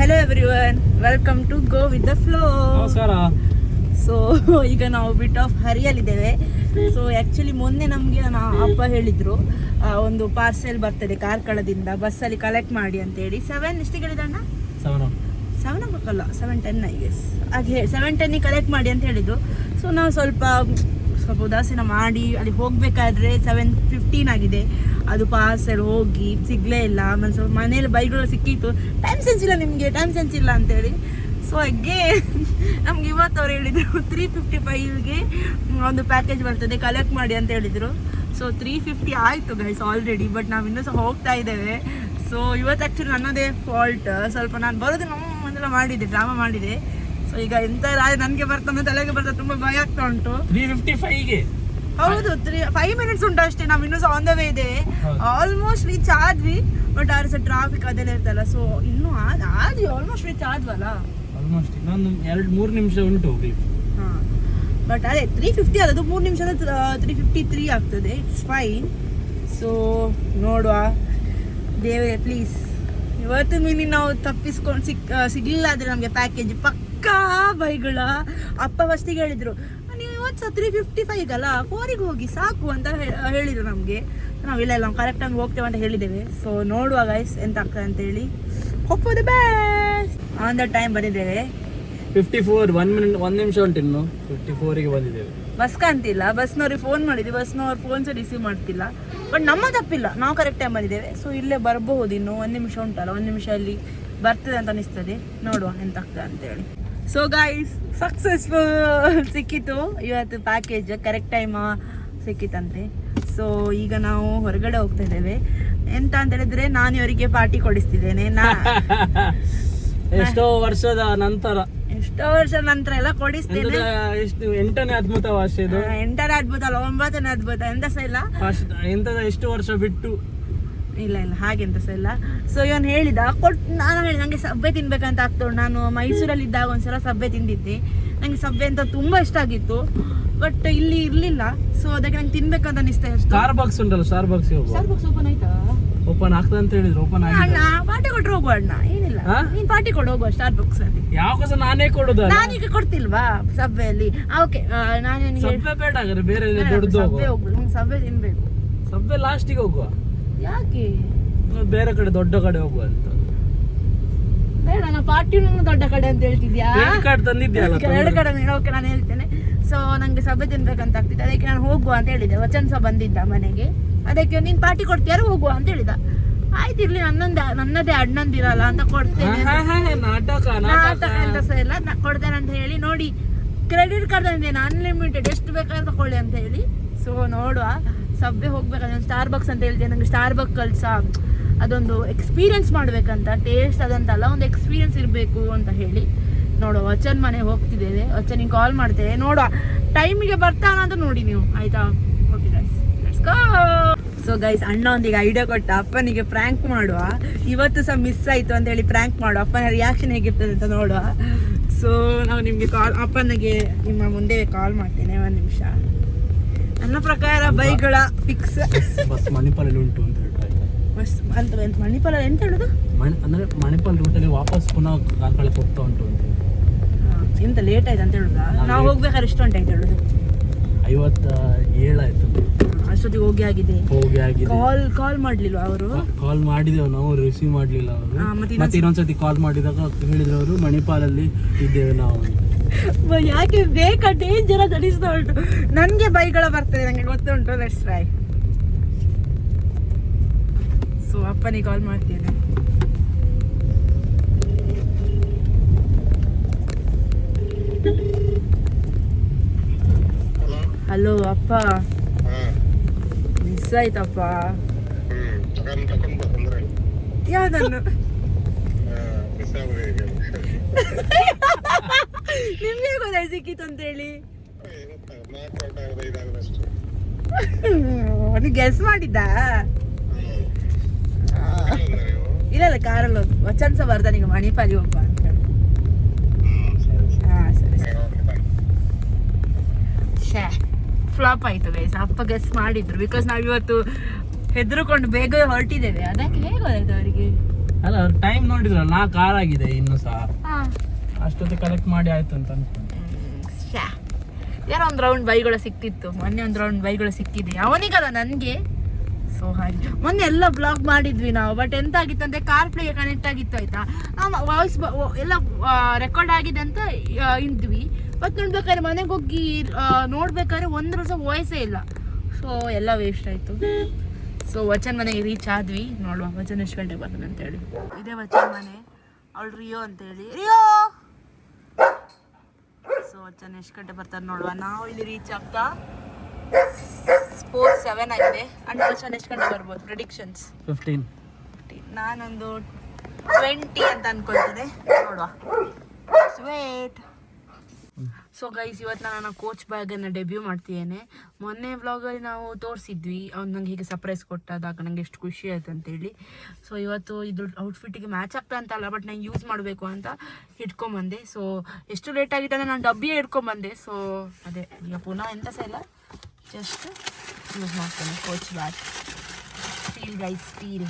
Hello everyone, welcome to go with the flow. ನಮಸ್ಕಾರ. So ಈಗ ನಾವು ಬಿಟ್ ಆಫ್ ಹರಿಯಲ್ಲಿದ್ದೇವೆ. ಸೊ ಆ್ಯಕ್ಚುಲಿ ಮೊನ್ನೆ ನಮಗೆ ನನ್ನ ಅಪ್ಪ ಹೇಳಿದರು ಒಂದು ಪಾರ್ಸೆಲ್ ಬರ್ತದೆ ಕಾರ್ಕಳದಿಂದ, ಬಸ್ಸಲ್ಲಿ ಕಲೆಕ್ಟ್ ಮಾಡಿ ಅಂತೇಳಿ. 7 ಎಷ್ಟಿಗೆ ಹೇಳಿದಣ್ಣ? 7 o'clock 7:10 ಐ ಗೆಸ್. ಹಾಗೆ 7:10 ಕಲೆಕ್ಟ್ ಮಾಡಿ ಅಂತ ಹೇಳಿದ್ದು. ಸೊ ನಾವು ಸ್ವಲ್ಪ ಉದಾಸೀನ ಮಾಡಿ ಅಲ್ಲಿ ಹೋಗಬೇಕಾದ್ರೆ 7:15 ಆಗಿದೆ. ಅದು ಪಾರ್ಸೆಲ್ ಹೋಗಿ ಸಿಗಲೇ ಇಲ್ಲ. ಸ್ವಲ್ಪ ಮನೇಲಿ ಬೈಗಳು ಸಿಕ್ಕಿತ್ತು, ಟೈಮ್ ಸೆನ್ಸ್ ಇಲ್ಲ ನಿಮಗೆ, ಟೈಮ್ ಸೆನ್ಸ್ ಇಲ್ಲ ಅಂತೇಳಿ. ಸೊ ಹಾಗೆ ನಮ್ಗೆ ಇವತ್ತು ಅವ್ರು ಹೇಳಿದರು 355ಗೆ ಒಂದು ಪ್ಯಾಕೇಜ್ ಬರ್ತದೆ, ಕಲೆಕ್ಟ್ ಮಾಡಿ ಅಂತ ಹೇಳಿದರು. ಸೊ 350 ಆಯಿತು ಗೈಸ್ ಆಲ್ರೆಡಿ, ಬಟ್ ನಾವು ಇನ್ನೂ ಸಹ ಹೋಗ್ತಾ ಇದ್ದೇವೆ. ಸೊ ಇವತ್ತು ಆ್ಯಕ್ಚುಲಿ ನನ್ನದೇ ಫಾಲ್ಟ್. ಸ್ವಲ್ಪ ನಾನು ಬರೋದು ಮೊದಲ ಮಾಡಿದ್ದೆ, ಡ್ರಾಮಾ ಮಾಡಿದೆ. ಸೊ ಈಗ ಎಂತ ನನಗೆ ಬರ್ತದೆ, ತಲೆಗೆ ಬರ್ತದೆ, ತುಂಬ ಭಯ ಆಗ್ತಾ ಉಂಟು. 355ಗೆ ಹೌದು, 5 minutes ಉಂಟು ಅಷ್ಟೇ. ನಾವು ಇನ್ನೂ ಸಹ ಆನ್ ದ ವೇ ಇದೆ. ಆಲ್ಮೋಸ್ಟ್ ರೀಚ್ ಆದ್ವಿ, ಬಟ್ ಆದ್ರೆ ಸಹ ಟ್ರಾಫಿಕ್ ಅದೆಲ್ಲ ಇರ್ತಲ್ಲ. ಸೊ ಇನ್ನೂ ಆದ್ವಿ, ಆಲ್ಮೋಸ್ಟ್ ರೀಚ್ ಆದ್ವಲ್ಲ. ಆಲ್ಮೋಸ್ಟ್ ಇನ್ನೊಂದು 2-3 ನಿಮಿಷ ಉಂಟು ಹೋಗ್ಲಿಕ್ಕೆ. ಹಾಂ, ಬಟ್ ಅದೇ 350 ಆದದ್ದು 3 ನಿಮಿಷ 353 ಆಗ್ತದೆ. It's fine. ಸೊ ನೋಡುವ, ದೇವರೇ ಪ್ಲೀಸ್ ಇವತ್ತು ಮೀನಿ ನಾವು ತಪ್ಪಿಸ್ಕೊಂಡು ಸಿಗಲಿಲ್ಲ ಆದರೆ ನಮಗೆ ಪ್ಯಾಕೇಜ್ ಪಕ್ಕಾ ಬೈಗಳ. ಅಪ್ಪ ಫಸ್ಟಿಗೆ ಹೇಳಿದರು, ನೀವು ಇವತ್ತು ಸಹ 355 ಅಲ್ಲ, 4ಗೆ ಹೋಗಿ ಸಾಕು ಅಂತ ಹೇಳಿದರು ನಮಗೆ. ನಾವಿಲ್ಲ ಇಲ್ಲ, ನಾವು ಕರೆಕ್ಟಾಗಿ ಹೋಗ್ತೇವೆ ಅಂತ ಹೇಳಿದ್ದೇವೆ. ಸೊ ನೋಡುವ ಗೈಸ್ ಎಂತ ಆಗ್ತದೆ ಅಂತೇಳಿ. Hope for the best. On the time ಬಂದಿದ್ದೇವೆ. 54 1 ನಿಮಿಷ ಉಂಟು ಇನ್ನು. 54ಗೆ ಬಂದಿದ್ದೇವೆ. ಬಸ್ ಕಾಣ್ತಿಲ್ಲ. ಬಸ್ನವ್ರಿಗೆ ಫೋನ್ ಮಾಡಿದ್ವಿ, ಬಸ್ನವ್ರು ಫೋನ್ ಸಹ ರಿಸೀವ್ ಮಾಡ್ತಿಲ್ಲ. ಬಟ್ ನಮ್ಮ ತಪ್ಪಿಲ್ಲ, ನಾವು ಕರೆಕ್ಟ್ ಟೈಮ್ ಬಂದಿದ್ದೇವೆ. ಸೊ ಇಲ್ಲೇ ಬರಬಹುದು, ಇನ್ನು 1 ನಿಮಿಷ ಉಂಟಲ್ಲ, 1 ನಿಮಿಷದಲ್ಲಿ ಬರ್ತದೆ ಅಂತ ಅನಿಸ್ತದೆ. ನೋಡುವ ಎಂತ ಆಗ್ತದೆ ಅಂತೇಳಿ. ಸೊ ಗೈಸ್, ಸಕ್ಸಸ್ಫುಲ್ ಸಿಕ್ಕಿತು ಇವತ್ತು ಪ್ಯಾಕೇಜ್, ಕರೆಕ್ಟ್ ಟೈಮ್ ಸಿಕ್ಕಿತಂತೆ. ಸೊ ಈಗ ನಾವು ಹೊರಗಡೆ ಹೋಗ್ತಾ ಇದ್ದೇವೆ. ಎಂತ ಅಂತ ಹೇಳಿದ್ರೆ, ನಾನು ಇವರಿಗೆ ಪಾರ್ಟಿ ಕೊಡಿಸ್ತಿದ್ದೇನೆ. ಎಷ್ಟೋ ವರ್ಷದ ನಂತರ ಎಲ್ಲ ಕೊಡಿಸ್ತೇನೆ. ಎಷ್ಟು 8ನೇ ಅದ್ಭುತ ವರ್ಷ ಇದು. 8ನೇ ಅದ್ಭುತ ಅಲ್ಲ, 9ನೇ ಅದ್ಭುತ. ಎಂತ ಸಹ ಇಲ್ಲ, ಎಷ್ಟು ವರ್ಷ ಬಿಟ್ಟು ಇಲ್ಲ ಹಾಗೆಂತ ಸಹ ಇಲ್ಲ. ಸೊ ಇವನು ಹೇಳಿದ ನಾನು ಹೇಳಿದೆ ನನಗೆ ಸಬ್ಬೆ ತಿನ್ಬೇಕಂತ ಆಗ್ತದೆ. ನಾನು ಮೈಸೂರಲ್ಲಿ ಇದ್ದಾಗ ಒಂದ್ಸಲ ಸಬ್ಬೆ ತಿಂದಿದ್ದೆ. ನನಗೆ ಸಬ್ಬೆ ಅಂತ ತುಂಬಾ ಇಷ್ಟ ಆಗಿತ್ತು, ಬಟ್ ಇಲ್ಲಿ ಇರ್ಲಿಲ್ಲ. ಸೊ ಅದಕ್ಕೆ ನಂಗೆ ತಿನ್ಬೇಕಂತ ಅನಿಸ್ತಾ ಇತ್ತು. ಸ್ಟಾರ್ಬಕ್ಸ್ ಉಂಟಲ್ಲ, ಸ್ಟಾರ್ಬಕ್ಸ್ ಓಪನ್ ಆಯ್ತಾ? ಓಪನ್ ಆಗ್ತದೆ ಅಂತ ಹೇಳಿದ್ರು. ಓಪನ್ ಅಣ್ಣ ಪಾರ್ಟಿ ಕೊಟ್ಟರು ಹೋಗುವ ಅಣ್ಣ, ಏನಿಲ್ಲ ನೀನ್ ಪಾರ್ಟಿ ಕೊಡು ಹೋಗುವ ಸ್ಟಾರ್ಬಕ್ಸ್ ಅಲ್ಲಿ. ಯಾವಾಗ ನಾನೇ ಕೊಡುದು? ನಾನೀಗ ಕೊಡ್ತಿಲ್ವಾ ಸಬ್ಬೆಯಲ್ಲಿ? ಓಕೆ, ನಾನು ಸಬ್ಬೆ ಬೇಡ ಹಾಗಾದ್ರೆ, ಬೇರೆ ದೊಡ್ಡದು ಹೋಗುದು. ಸಬ್ಬೆ ತಿನ್ಬೇಕು. ಸಬ್ಬೆ ಲಾಸ್ಟಿಗೆ ಹೋಗುವ. ಯಾಕೆ? ಬೇರೆ ಕಡೆ ದೊಡ್ಡ ಕಡೆ ಹೋಗುವ ಅಂತ. ಬೇಡ, ನಾ ಪಾರ್ಟಿ ದೊಡ್ಡ ಕಡೆ ಅಂತ ಹೇಳ್ತಿದ್ಯಾ? ಕಾರ್ಡ್ ತಂದಿದ್ಯಲ್ಲ, 2 ಕಡೆ. ಓಕೆ, ನಾನು ಹೇಳ್ತೇನೆ. ಸೊ ನಂಗೆ ಸಬ್ಬೆ ತಿನ್ಬೇಕಂತ ಆಗ್ತಿತ್ತು, ಅದಕ್ಕೆ ನಾನು ಹೋಗುವ ಅಂತ ಹೇಳಿದ್ದೆ. ವಚನ್ ಸಹ ಬಂದಿದ್ದ ಮನೆಗೆ, ಅದಕ್ಕೆ ನೀನ್ ಪಾರ್ಟಿ ಕೊಡ್ತೀಯಾರು ಹೋಗುವ ಅಂತ ಹೇಳಿದ. ಆಯ್ತು ಇರ್ಲಿ, ನನ್ನದೇ ಅಣ್ಣಂದಿರಲ್ಲ ಅಂತ ಕೊಡ್ತೇನೆ. ನಾಟಕ ಅಂತ ಸಹ ಇಲ್ಲ, ಕೊಡ್ತೇನೆ ಅಂತ ಹೇಳಿ. ನೋಡಿ, ಕ್ರೆಡಿಟ್ ಕಾರ್ಡ್ ತಂದಿದ್ದೇನೆ, ಅನ್ಲಿಮಿಟೆಡ್, ಎಷ್ಟು ಬೇಕಾದ್ರೆ ತಗೊಳ್ಳಿ ಅಂತ ಹೇಳಿ. ಸೊ ನೋಡುವ, ಸಬ್ಬೆ ಹೋಗ್ಬೇಕಂದ್ರೆ ಸ್ಟಾರ್ಬಕ್ಸ್ ಅಂತ ಹೇಳ್ತೇನೆ. ನಂಗೆ ಸ್ಟಾರ್ಬಕ್ಸ್ ಸಹ ಅದೊಂದು ಎಕ್ಸ್ಪೀರಿಯನ್ಸ್ ಮಾಡ್ಬೇಕಂತ, ಟೇಸ್ಟ್ ಅದಂತಲ್ಲ, ಒಂದು ಎಕ್ಸ್ಪೀರಿಯನ್ಸ್ ಇರಬೇಕು ಅಂತ ಹೇಳಿ. ನೋಡುವ, ವಚನ್ ಮನೆ ಹೋಗ್ತಿದ್ದೇವೆ. ವಚನಿಗೆ ಕಾಲ್ ಮಾಡ್ತೇವೆ, ನೋಡುವ ಟೈಮಿಗೆ ಬರ್ತಾನ ಅಂತ ನೋಡಿ ನೀವು, ಆಯ್ತಾ? Okay guys, let's go. So guys, ಅಣ್ಣ ಒಂದಿಗೆ ಐಡಿಯಾ ಕೊಟ್ಟ, ಅಪ್ಪನಿಗೆ ಪ್ರ್ಯಾಂಕ್ ಮಾಡುವ. ಇವತ್ತು ಸಹ ಮಿಸ್ ಆಯಿತು ಅಂತ ಹೇಳಿ ಪ್ರ್ಯಾಂಕ್ ಮಾಡುವ. ಅಪ್ಪನ ರಿಯಾಕ್ಷನ್ ಹೇಗಿರ್ತದೆ ಅಂತ ನೋಡುವ. ಸೊ ನಾವು ನಿಮಗೆ ಅಪ್ಪನಿಗೆ ನಿಮ್ಮ ಮುಂದೆ ಕಾಲ್ ಮಾಡ್ತೇನೆ. 1 ನಿಮಿಷ. ನನ್ನ ಪ್ರಕಾರ ಬೈಗಳ ಫಿಕ್ಸ್. ಬಸ್ ಮಣಿಪಾಲಲ್ಲಿ ಉಂಟು ಅಂತ ಹೇಳ್ತಾರೆ. ಬಸ್ ಅಂತ ಮಣಿಪಾಲಲ್ಲಿ ಎಂತ ಹೇಳೋದು? ಅಂದ್ರೆ ಮಣಿಪಾಲ್ ರೂಟಲ್ಲಿ ವಾಪಸ್ ಪುನಃ ಕಾರ್ಕಳ ಹೋಗ್ತಾ ಉಂಟು ಅಂತ. ಎಂತ ಲೇಟ್ ಆಯ್ತು ಅಂತ ಹೇಳುದಾ? ನಾವು ಹೋಗ್ಬೇಕಾದ್ರೆ ಎಷ್ಟು ಗಂಟೆ ಆಯ್ತು ಹೇಳುದು? 57 ಆಯ್ತು. ಅಷ್ಟೊತ್ತಿಗೆ ಹೋಗಿ ಆಗಿದೆ. ಕಾಲ್ ಮಾಡ್ಲಿಲ್ವಾ ಅವರು? ಕಾಲ್ ಮಾಡಿದೆವು ನಾವು, ರಿಸೀವ್ ಮಾಡ್ಲಿಲ್ಲ ಅವರು. ಮತ್ತೆ ಇನ್ನೊಂದ್ಸತಿ ಕಾಲ್ ಮಾಡಿದಾಗ ಹೇಳಿದ್ರು ಅವರು, ಮಣಿಪಾಲಲ್ಲಿ ಇದ್ದೇವೆ ನಾವು. ಯಾಕೆ ಬೇಕಾ? ಡೇಂಜರ್ ಅಂತ ಅನಿಸ್ತಾ ಉಂಟು ನನಗೆ. ಬೈಗಳ ಬರ್ತದೆ, ನನಗೆ ಗೊತ್ತುಂಟು. Let's try. ಸೊ ಅಪ್ಪನಿಗೆ ಕಾಲ್ ಮಾಡ್ತೇನೆ. ಹಲೋ ಅಪ್ಪ, ಮಿಸ್ ಆಯ್ತಪ್ಪ. ಯಾವ್ದನ್ನು? ನಿಮ್ಗೆ ಗೊತ್ತಾಯ್ತು ಸಿಕ್ಕಿತ್ತು ಅಂತೇಳಿ? ಗೆಸ್ ಮಾಡಿದ್ದ? ಇಲ್ಲ ಕಾರಲ್ಲಿ ಹೋದ್. ವಚನ್ ಸಹ ಬರ್ದ ಈಗ ಮಣಿಪಾಲಿ ಹೋಗ್ಬ ಅಂತ ಹೇಳಿ. ಸರಿ, ಫ್ಲಾಪ್ ಆಯ್ತು ಗೈಸ್. ಅಪ್ಪ ಗೆಸ್ ಮಾಡಿದ್ರು, ಬಿಕಾಸ್ ನಾವಿವತ್ತು ಹೆದರ್ಕೊಂಡು ಬೇಗ ಹೊರಟಿದ್ದೇವೆ. ಅದಕ್ಕೆ ಹೇಗೆ ಗೊತ್ತಾಯ್ತು ಅವರಿಗೆ? ಅಲ್ಲ ಟೈಮ್ ನೋಡಿದ್ರಲ್ಲ 4 hour ಆಗಿದೆ ಇನ್ನೂ ಸಹ. ಅಷ್ಟೊತ್ತಿಗೆ ಕಲೆಕ್ಟ್ ಮಾಡಿ ಆಯ್ತು ಅಂತ ಅನ್ಕೊಂಡು. ಏನೋ ಒಂದು ರೌಂಡ್ ಬೈಗಳು ಸಿಕ್ತಿತ್ತು, ಮೊನ್ನೆ ಒಂದು ರೌಂಡ್ ಬೈಗಳು ಸಿಕ್ಕಿದೆ ಅವನಿಗಲ್ಲ ನನಗೆ. ಸೊ ಹಾಗೆ ಮೊನ್ನೆ ಎಲ್ಲ ಬ್ಲಾಗ್ ಮಾಡಿದ್ವಿ ನಾವು, ಬಟ್ ಎಂತ ಆಗಿತ್ತಂದ್ರೆ ಕಾರ್ ಪ್ಲೇಗೆ ಕನೆಕ್ಟ್ ಆಗಿತ್ತು ಆಯ್ತಾ, ವಾಯ್ಸ್ ಎಲ್ಲ ರೆಕಾರ್ಡ್ ಆಗಿದೆ ಅಂತ ಇದ್ವಿ. ಮತ್ತು ನೋಡ್ಬೇಕಾದ್ರೆ ಮನೆಗೆ ಹೋಗಿ ನೋಡ್ಬೇಕಾದ್ರೆ ಒಂದ್ರ ಸಹ ವಾಯ್ಸೇ ಇಲ್ಲ. ಸೊ ಎಲ್ಲ ವೇಸ್ಟ್ ಆಯಿತು. ಸೊ ವಚನ್ ಮನೆಗೆ ರೀಚ್ ಆದ್ವಿ. ನೋಡುವ ವಚನ್ ಎಷ್ಟು ಗಂಟೆಗೆ ಬರ್ತಾನೆ ಅಂತೇಳಿ. ಇದೇ ವಚನ್ ಮನೆ, ಅವಳು ರಿಯೋ ಅಂತೇಳಿ. ರಿಯೋ ಸೊ ವಚನ್ ಎಷ್ಟು ಗಂಟೆ ಬರ್ತಾರೆ ನೋಡುವ. ನಾವು ಇಲ್ಲಿ ರೀಚ್ ಆಗ್ತಾ 4:07 ಆಗಿದೆ. ಅಂಡ್ ವಚನ್ ಎಷ್ಟು ಗಂಟೆ ಬರ್ಬೋದು ಪ್ರೆಡಿಕ್ಷನ್ಸ್? 15. ನಾನೊಂದು 20 ಅಂತ ಅನ್ಕೊಳ್ತೇನೆ, ನೋಡುವ. ವೇಟ್. ಸೊ ಗೈಸ್, ಇವತ್ತು ನಾನು ಕೋಚ್ ಬ್ಯಾಗನ್ನು ಡೆಬ್ಯೂ ಮಾಡ್ತಿದ್ದೇನೆ. ಮೊನ್ನೆ ವ್ಲಾಗಲ್ಲಿ ನಾವು ತೋರಿಸಿದ್ವಿ, ಅವ್ನು ನಂಗೆ ಹೀಗೆ ಸರ್ಪ್ರೈಸ್ ಕೊಟ್ಟಾದಾಗ ನನಗೆ ಎಷ್ಟು ಖುಷಿ ಆಯ್ತು ಅಂತೇಳಿ. ಸೊ ಇವತ್ತು ಇದು ಔಟ್ಫಿಟ್ಟಿಗೆ ಮ್ಯಾಚ್ ಆಗ್ತಾ ಅಂತಲ್ಲ, ಬಟ್ ನಂಗೆ ಯೂಸ್ ಮಾಡಬೇಕು ಅಂತ ಇಟ್ಕೊಂಬಂದೆ. ಸೊ ಎಷ್ಟು ಲೇಟ್ ಆಗಿದೆ ಅಂದರೆ ನಾನು ಡಬ್ಬಿಯೇ ಇಟ್ಕೊಂಬಂದೆ. ಸೊ ಅದೇ ಈಗ ಪುನಃ ಎಂತ ಸಹ ಇಲ್ಲ, ಜಸ್ಟ್ ಯೂಸ್ ಮಾಡ್ತೇನೆ coach bag. Feel guys, feel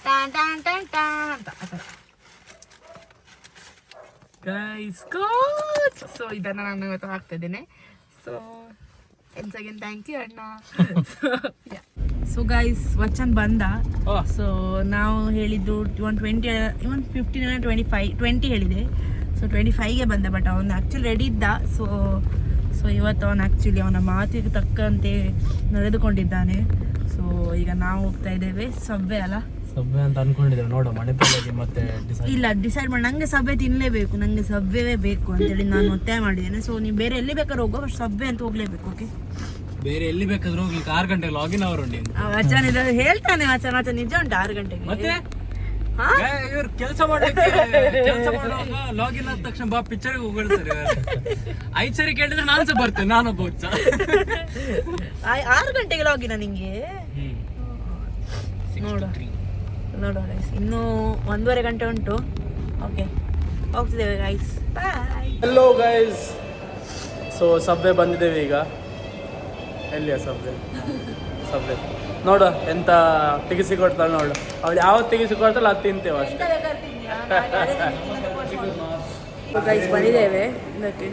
ಟಾನ್ ಟಾನ್ ಟಾನ್ ಟಾನ್ ಅಂತ ಆ ಥರ. Guys coach. ಸೊ ಇದನ್ನು ನಾನು ಇವತ್ತು ಹಾಕ್ತಾ ಇದ್ದೇನೆ. So once again thank you ಅಣ್ಣ. ಸೊ ಗೈಸ್, ವಚನ್ ಬಂದ. ಸೊ ನಾವು ಹೇಳಿದ್ದು 20 ಹೇಳಿದೆ. ಸೊ 25ಗೆ ಬಂದ, ಬಟ್ ಅವನು ಆ್ಯಕ್ಚುಲಿ ರೆಡಿ ಇದ್ದ. ಸೊ ಇವತ್ತು ಅವನು ಆ್ಯಕ್ಚುಲಿ ಅವನ ಮಾತಿಗೆ ತಕ್ಕಂತೆ ನಡೆದುಕೊಂಡಿದ್ದಾನೆ. ಸೊ ಈಗ ನಾವು ಹೋಗ್ತಾ ಇದ್ದೇವೆ ಸಬ್ವೆ ಅಲ್ಲ, ಸಬ್ವೆ ಅಂತ ಅನ್ಕೊಂಡಿದ್ದೇವೆ. ನೋಡು ಮಣಿಪಾಲಗೆ ಮತ್ತೆ ಇಲ್ಲ ಡಿಸೈಡ್ ಮಾಡಿ. ನಂಗೆ ಸಬ್ವೆ ತಿನ್ನಲೇಬೇಕು, ನಂಗೆ ಸಬ್ವೆವೇ ಬೇಕು ಅಂತೇಳಿ ನಾನು ಒತ್ತಾಯ ಮಾಡಿದ್ದೇನೆ. ಸೊ ನೀವು ಬೇರೆ ಎಲ್ಲಿ ಬೇಕಾದ್ರೂ ಹೋಗೋ, ಸಬ್ವೆ ಅಂತ ಹೋಗ್ಲೇಬೇಕು. ಓಕೆ, ಬೇರೆ ಎಲ್ಲಿ ಬೇಕಾದ್ರೂ ಹೋಗ್ಲಿಕ್ಕೆ 6 ಗಂಟೆಗೆ ಲಾಗಿನ್ ಅವರು ವಚನ ಹೇಳ್ತಾನೆ. ವಚನ ನಿಜ ಉಂಟು 6 ಗಂಟೆಗೆ. ಮತ್ತೆ ಇವ್ರು ಕೆಲಸ ಮಾಡ್ಲಿಕ್ಕೆ ಮಾಡುವಾಗ ಲಾಗಿನ್ ಆದ ತಕ್ಷಣ ಬಾ ಪಿಕ್ಚರ್ಗೆ ಹೋಗ್ತಾರೆ. 5 ಸರಿ ಕೇಳಿದ್ರೆ ನಾನು ಸಹ ಬರ್ತೇನೆ, ನಾನೊಬ್ಬ ಹುಚ್ಚ. 6 ಗಂಟೆಗೆ ಲಾಗಿನ ನಿಂಗೆ? ನೋಡುವ ಗೈಸ್, ಇನ್ನೂ 1.5 ಗಂಟೆ ಉಂಟು. ಓಕೆ, ಹೋಗ್ತಿದ್ದೇವೆ ಗೈಸ್, ಬಾಯ್. ಹಲೋ ಗೈಸ್, ಸೊ ಸಬ್ವೆ ಬಂದಿದ್ದೇವೆ ಈಗ. ಎಲ್ಲಿಯ ಸಬ್ವೆ? ಸಬ್ವೆ ನೋಡು ಎಂತ ತೆಗಿಸಿ ಕೊಡ್ತಾಳೆ ನೋಡು. ಅವಳು ಯಾವತ್ತು ತೆಗಿಸಿ ಕೊಡ್ತಾಳೆ ಅದು ತಿಂತೇವೆ ಅಷ್ಟೇ. ಗೈಸ್ ಬಂದಿದ್ದೇವೆ ಇದಕ್ಕೆ.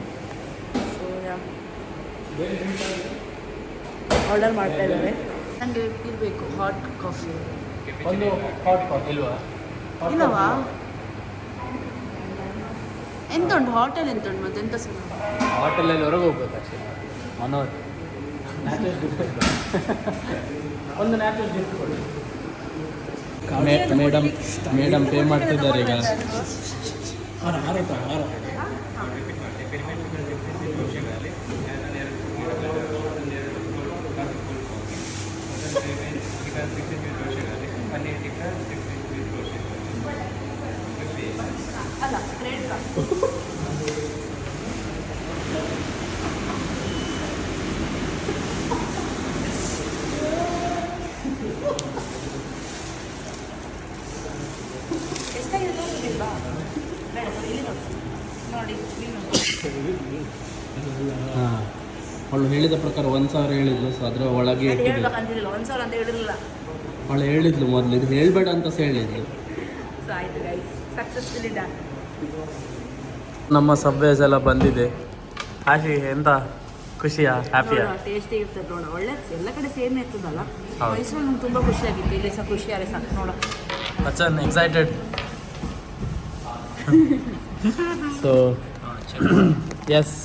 ಆರ್ಡರ್ ಮಾಡ್ತಾ ಇದ್ದಾರೆ. ನನಗೆ ಇರಬೇಕು ಹಾಟ್ ಕಾಫಿ. ಒಂದು ಹಾಟ್ ಕಾಫಿ ಇಲ್ವಾ? ಇಲ್ಲವಾ? ಎಂತ ಉಂಟು ಹೋಟೆಲ್? ಎಂತ ಉಂಟು ಮತ್ತೆ ಎಂತ ಸಹ? ಹೋಟೆಲಲ್ಲಿ ಹೊರಗೆ ಹೋಗ್ಬೇಕು ಅಷ್ಟೇ. ಮನೋಜ್ ಒಂದು ನ್ಯಾಚುರಲ್ ಗಿಫ್ಟ್ ಕೊಡಿ. ಮೇಡಮ್ ಪೇ ಮಾಡ್ತಿದ್ದಾರೆ ಈಗ. ಅಲ್ಲ, ಕ್ರೆಡಿಟ್ ಕಾರ್ಡ್. ಹಾಂ, ಅವಳು ಹೇಳಿದ ಪ್ರಕಾರ 1,000 ಹೇಳಿದ್ಲು. ಸೊ ಅದರ ಒಳಗೆ ಹೇಳ್ಬೇಕಂತಿಲ್ಲ, 1,000 ಅಂತ ಹೇಳಿರಲಿಲ್ಲ. ಅವಳು ಹೇಳಿದ್ಲು ಮೊದಲು, ಇದು ಹೇಳ್ಬೇಡ ಅಂತ ಸಹ ಹೇಳಿದ್ಲು. ಸೊ ಆಯ್ತು ಗೈಸ್, ಸಕ್ಸಸ್ಫುಲಿ ಡನ್. ನಮ್ಮ ಸಬ್ವೇಸ್ ಎಲ್ಲ ಬಂದಿದೆ. ಆಶಿ ಎಂತ ಖುಷಿಯಾ, ಹ್ಯಾಪಿಯಾ? ಟೇಸ್ಟಿ ಇರ್ತದೆ ನೋಡ, ಒಳ್ಳೆ ಎಲ್ಲ ಕಡೆ ಸೇಮ್ ಇರ್ತದಲ್ಲ. ಮೈಸೂರು ನಂಗೆ ತುಂಬ ಖುಷಿಯಾಗಿತ್ತು, ಇಲ್ಲಿ ಸಹ ಖುಷಿಯಾರೆ ಸಾಕು ನೋಡ. ಅಚ್ಚನ್ ಎಕ್ಸೈಟೆಡ್. ಸೊ ಎಸ್,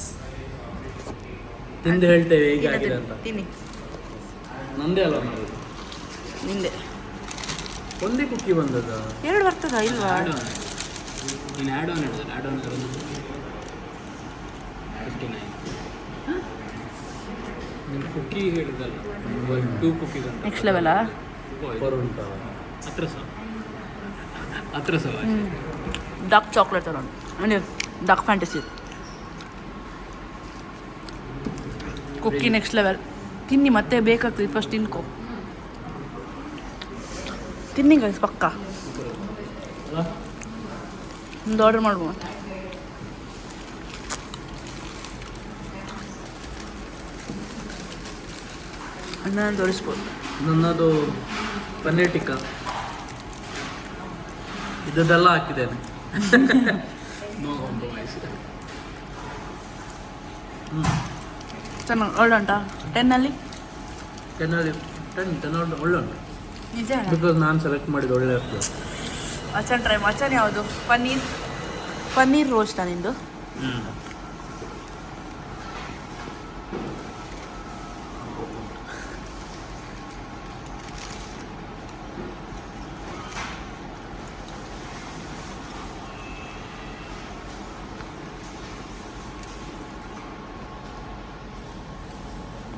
ತಿಂದು ಹೇಳ್ತೇವೆ ಹೇಗಾಗಿದೆ ಅಂತ. ತಿನ್ನಿ. ನಂದೇ ಅಲ್ಲ ಮಾಡೋದು, ನಿಂದೆ. ಒಂದೇ ಕುಕ್ಕಿ ಬಂದದ? 2 ಬರ್ತದ ಇಲ್ವಾ? ನೀನು ಆ್ಯಡ್ ಆನ್ ಹೇಳಿದ್ರೆ ಆ್ಯಡ್ ಆನ್ 59. ನೀನು ಕುಕ್ಕಿ ಹೇಳಿದಲ್ಲ, 2 ಕುಕ್ಕೀಸ್ ಅಂತ. ನೆಕ್ಸ್ಟ್ ಲೆವೆಲಾ? ಉಂಟ ಹತ್ರ ಸಹ ಡಾರ್ಕ್ ಚಾಕ್ಲೇಟ್ ಅಲ್ಲ, ಡಾರ್ಕ್ ಫ್ಯಾಂಟಸಿ ಕುಕ್ಕಿ ನೆಕ್ಸ್ಟ್ ಲೆವೆಲ್. ತಿನ್ನಿ, ಮತ್ತೆ ಬೇಕಾಗ್ತದೆ. ಫಸ್ಟ್ ತಿನ್ಕೋ, ತಿನ್ನಿ ಗೈಸ್ ಪಕ್ಕ. ಒಂದು ಆರ್ಡರ್ ಮಾಡ್ಬೋದು. ಅಣ್ಣನ ತೋರಿಸ್ಬೋದು. ನನ್ನದು ಪನ್ನೀರ್ ಟಿಕ್ಕಾ ಇದೆಲ್ಲ ಹಾಕಿದ್ದೇನೆ. No compromise. ಚೆನ್ನಾಗಿ ಒಳ್ಳೆ ಉಂಟಾ? 10 10 ಒಳ್ಳೆ ಉಂಟು. ನಿಜ ಬಿಕಾಸ್ ನಾನು ಸೆಲೆಕ್ಟ್ ಮಾಡಿದ್ದು ಒಳ್ಳೆ ಇರ್ತದೆ. ಮಚನ್ ಟ್ರೈ. ಮಚನ್ ಯಾವುದು? ಪನ್ನೀರ್ ರೋಸ್ಟಾ ನಿಂದು?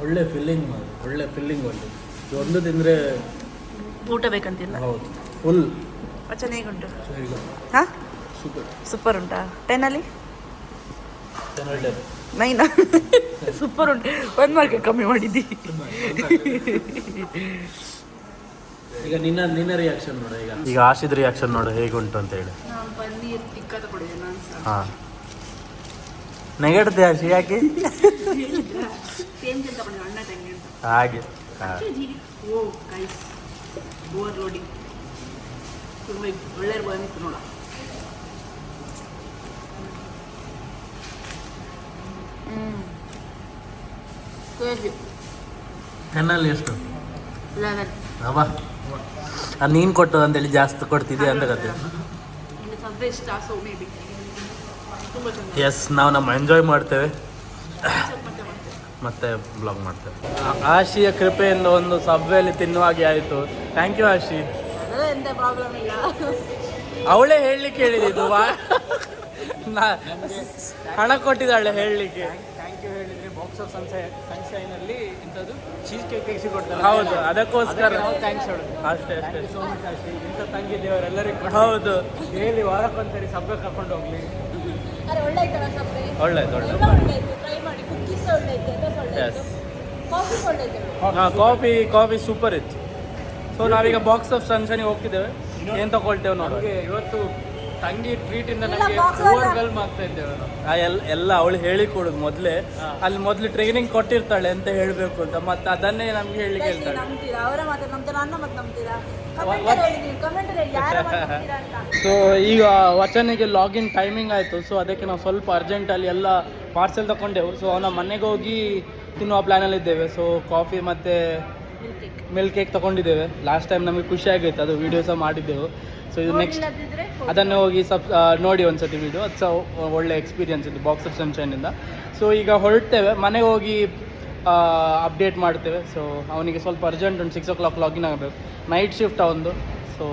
ಒಳ್ಳೆ ಫಿಲ್ಲಿಂಗ್ ಮಾಡಿ, ಒಳ್ಳೆ ಫಿಲ್ಲಿಂಗ್ ಒಳ್ಳೆ. ಒಂದು ತಿಂದರೆ ಊಟ ಬೇಕಂತಿಲ್ಲ. ಹೌದು, ಫುಲ್. ಮಚನ್ ಹೇಗುಂಟು? ಹಾಂ, ಸೂಪರ್. ಸೂಪರ್ ಉಂಟಾ? 10 9 ಸೂಪರ್ ಉಂಟು. 1 ಮಾರ್ಕ್ ಕಮ್ಮಿ ಮಾಡಿದ್ದಿ. ಈಗ ನಿನ್ನ ರಿಯಾಕ್ಷನ್ ನೋಡು. ಈಗ ಆಶಿದ್ ರಿಯಾಕ್ಷನ್ ನೋಡು ಹೇಗುಂಟು ಅಂತ ಹೇಳಿ. ನಾನು ಪನ್ನೀರ್ ಟಿಕ್ಕಾ ತಗೊಂಡಿದ್ದೆ ನಾನು ಸಹ. ಹಾಂ, ನೆಗಡ್ದೆ ಆಶಿ ಯಾಕೆ? ಸೇಮ್ ಸೇಮ್ ತಗೊಂಡಿದ್ದೆ, ಅಣ್ಣ ತಂಗಿ ಅಂತ. ಹಾಗೆ. ಓ ಗೈಸ್, ಓವರ್ ಲೋಡಿಂಗ್ ತುಂಬ ಒಳ್ಳೆ ಇರ್ಬೋದು ಅನ್ನಿಸ್ತು ನೋಡ. ಕಣ್ಣಲ್ಲಿ ಎಷ್ಟು? 11. ಅವ ನೀನು ಕೊಟ್ಟು ಅಂತೇಳಿ ಜಾಸ್ತಿ ಕೊಡ್ತಿದ್ದೆ ಅಂತ ಕತೆ. ನಿಮಗೆ ಸಬ್ವೆ ಇಷ್ಟ, ಸೊ ಮೇ ಬಿ ತುಂಬ ಚೆನ್ನಾಗಿ. ಎಸ್, ನಾವು ನಮ್ಮ ಎಂಜಾಯ್ ಮಾಡ್ತೇವೆ ಮತ್ತೆ ಬ್ಲಾಗ್ ಮಾಡ್ತೇವೆ. ಆಶಿಯ ಕೃಪೆಯಿಂದ ಒಂದು ಸಬ್ವೆಯಲ್ಲಿ ತಿನ್ನುವಾಗೆ ಆಯಿತು. Thank you Ashi. ಅದೆಲ್ಲ ಎಂಥ ಪ್ರಾಬ್ಲಮ್ ಇಲ್ಲ. ಅವಳೇ ಹೇಳಲಿಕ್ಕೆ ಹೇಳಿದ್ದು, ಹಣ ಕೊಟ್ಟಿದ್ದಾಳೆ ಹೇಳಲಿಕ್ಕೆ. ಥ್ಯಾಂಕ್ ಯು ಹೇಳಿದರೆ ಬಾಕ್ಸ್ ಆಫ್ ಸನ್ಶೈನಲ್ಲಿ ಇಂಥದ್ದು ಚೀಸ್ ಕೇಕ್ ತೆಗೆಸಿಕೊಡ್ತಾರೆ. ಹೌದು, ಅದಕ್ಕೋಸ್ಕರ ಥ್ಯಾಂಕ್ಸ್ ಹೇಳೋದು ಅಷ್ಟೇ ಅಷ್ಟೇ. ಸೋ ಮಚ್ ಅಷ್ಟೇ. ಇಂಥ ತಂಗಿದ್ದೇವರೆಲ್ಲರಿಗೂ ಹೌದು, ಡೈಲಿ ವಾರಕ್ಕೊಂದ್ಸರಿ ಸಬ್ಬೆ ಕರ್ಕೊಂಡು ಹೋಗ್ಲಿ. ಅರೆ ಒಳ್ಳೆ ಆಯ್ತಲ್ಲ ಸಬ್ವೆ? ಒಳ್ಳೇದು ಒಳ್ಳೆ. ಎಲ್ಲ ಒಳ್ಳೆ ಆಯ್ತು. ಟ್ರೈ ಮಾಡಿ. ಕುಕ್ಕೀಸ್ ಒಳ್ಳೆ ಆಯ್ತು, ಎಲ್ಲ ಒಳ್ಳೆ ಆಯ್ತು. ಕಾಫಿ ಒಳ್ಳೆ ಆಯ್ತು. ಹಾಂ, ಕಾಫಿ ಸೂಪರ್ ಇತ್ತು. ಸೊ ನಾವೀಗ ಬಾಕ್ಸ್ ಆಫ್ ಸನ್ಶೈನಿಗೆ ಹೋಗ್ತಿದ್ದೇವೆ. ಏನು ತಗೊಳ್ತೇವೆ ನೋಡಿ. ನಮಗೆ ಇವತ್ತು ತಂಗಿ ಟ್ರೀಟಿಂದ ಇಲ್ಲ, ನಮಗೆ box ಓವರ್ವೆಲ್ಮ್ ಆಗ್ತಾ ಇದ್ದೇವೆ ನಾವು. ಎಲ್ಲ ಅವಳು ಹೇಳಿ ಕೊಡುದು ಮೊದಲೇ. ಅಲ್ಲಿ ಮೊದಲು ಟ್ರೈನಿಂಗ್ ಕೊಟ್ಟಿರ್ತಾಳೆ ಅಂತ ಹೇಳಬೇಕು ಅಂತ, ಮತ್ತೆ ಅದನ್ನೇ ನಮ್ಗೆ ಹೇಳಿಕ್ಕೆ Guys, ನೀವು ಹೇಳ್ತಾಳೆ. ನಂಬ್ತೀರಾ? ಅವರ ಮಾತು ನಂಬ್ತೀರಾ? ಅನ್ನ ಮಾತು ನಂಬ್ತೀರಾ? ಕಮೆಂಟ್ ಹೇಳಿ ಯಾರ ಮಾತು ನಂಬ್ತೀರಾ ಅಂತ. ಸೊ ಈಗ ವಚನಿಗೆ ಲಾಗಿನ್ ಟೈಮಿಂಗ್ ಆಯಿತು. ಸೊ ಅದಕ್ಕೆ ನಾವು ಸ್ವಲ್ಪ ಅರ್ಜೆಂಟಲ್ಲಿ ಎಲ್ಲ ಪಾರ್ಸೆಲ್ ತಗೊಂಡೆವು. ಸೊ ಅವನ ಮನೆಗೆ ಹೋಗಿ ತಿನ್ನುವ ಪ್ಲ್ಯಾನಲ್ಲಿದ್ದೇವೆ. ಸೊ ಕಾಫಿ ಮತ್ತು ಮಿಲ್ಕ್ ಕೇಕ್ ತಗೊಂಡಿದ್ದೇವೆ. ಲಾಸ್ಟ್ ಟೈಮ್ ನಮಗೆ ಖುಷಿ ಆಗಿತ್ತು, ಅದು ವೀಡಿಯೋ ಸಹ ಮಾಡಿದ್ದೆವು. ಸೊ ಇದು ನೆಕ್ಸ್ಟ್ ಅದನ್ನೇ ಹೋಗಿ ನೋಡಿ ಒಂದ್ಸತಿ ವೀಡಿಯೋ. ಅದು ಸಹ ಒಳ್ಳೆ ಎಕ್ಸ್ಪೀರಿಯನ್ಸ್ ಇತ್ತು ಬಾಕ್ಸ್ ಆಫ್ ಸನ್ಶೈನಿಂದ. ಸೊ ಈಗ ಹೊರಡ್ತೇವೆ, ಮನೆಗೆ ಹೋಗಿ ಅಪ್ಡೇಟ್ ಮಾಡ್ತೇವೆ. ಸೊ ಅವನಿಗೆ ಸ್ವಲ್ಪ ಅರ್ಜೆಂಟ್ ಉಂಟು, 6 o'clock ಲಾಗಿನ್ ಆಗಬೇಕು. ನೈಟ್ ಶಿಫ್ಟ್ ಅವನದು. ಸೊ